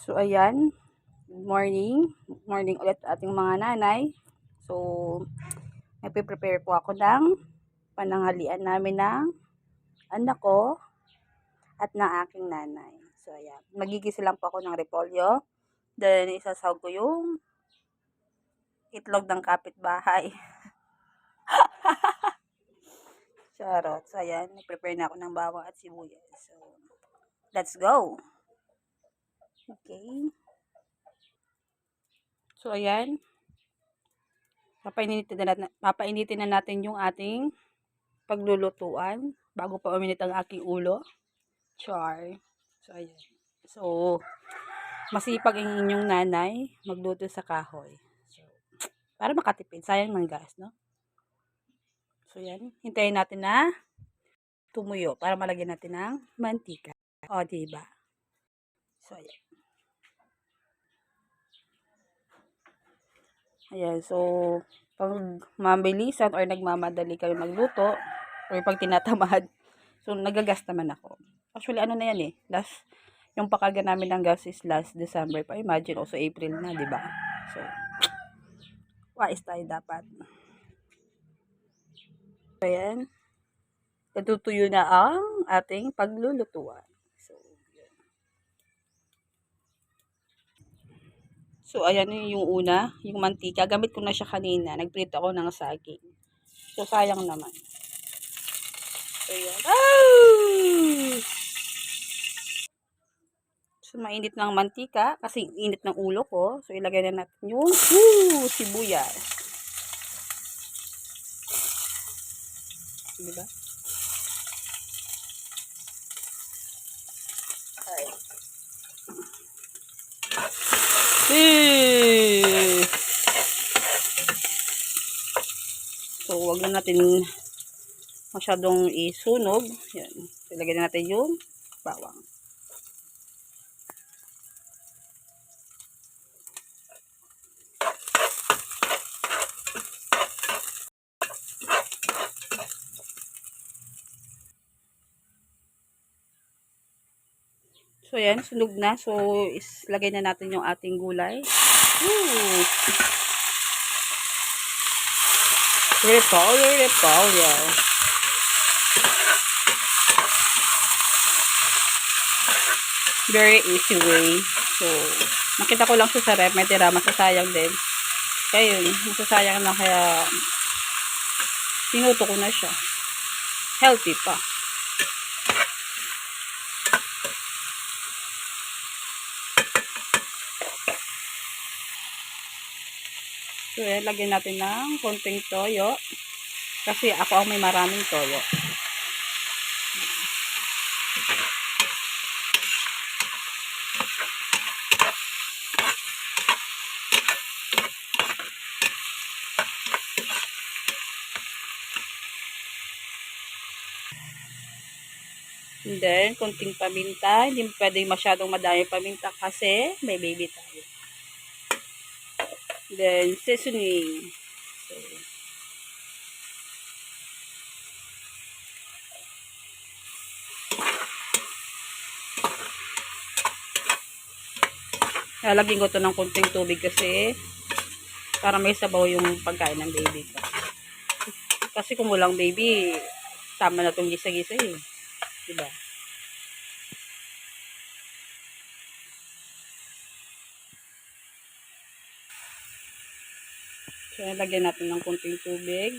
So, ayan. Good morning. Good morning ulit ating mga nanay. So, nagpe-prepare po ako ng pananghalian namin ng anak ko at ng aking nanay. So, ayan. Magigisi lang po ako ng repolyo. Then, isasawag ko yung itlog ng kapitbahay. Charot. So, ayan. Nag-prepare na ako ng bawang at sibuyas. So, let's go. Okay. So, ayan. Papainitin na natin yung ating paglulutuan bago pa uminit ang aking ulo. Char. So, ayan. So, masipag ang inyong nanay magluto sa kahoy. So, para makatipid. Sayang ng gas, no? So, yan. Hintayin natin na tumuyo para malagyan natin ng mantika. O, diba? So, ayan. Ayan. So, pag mabilisan or nagmamadali kayo magluto or pag tinatamad, so, nagagas naman ako. Actually, ano na yan eh. Yung pakarga namin ng gas is last December pa. Imagine, also April na, di ba? So, wais tayo dapat. Ayan. Natutuyo na ang ating paglulutuan. So, ayan yung una, yung mantika. Gamit ko na siya kanina. Nagprito ako ng saging. So, sayang naman. So, ayan. Oh! So, mainit ng mantika kasi init ng ulo ko. So, ilagay na natin yung sibuyas. Diba? So, wag na natin masyadong isunog. Yan. Ilagay na natin yung bawang. So, yan. Sunog na. So, lagay na natin yung ating gulay. Woo! Repolyo. Very easy way. So, nakita ko lang siya sa rep. May tira. Masasayang din. Kaya yun. Masasayang na kaya tinuto ko na siya. Healthy pa. So, yan, lagyan natin ng konting toyo. Kasi ako ang may maraming toyo. And then, konting paminta. Hindi pwedeng masyadong madami paminta kasi may baby tayo. Then, seasoning. So, lalagyan ko to ng konting tubig kasi para may sabaw yung pagkain ng baby ko. Kasi kung walang baby, tama na itong gisa-gisa eh. Diba? So, lagyan natin ng konting tubig.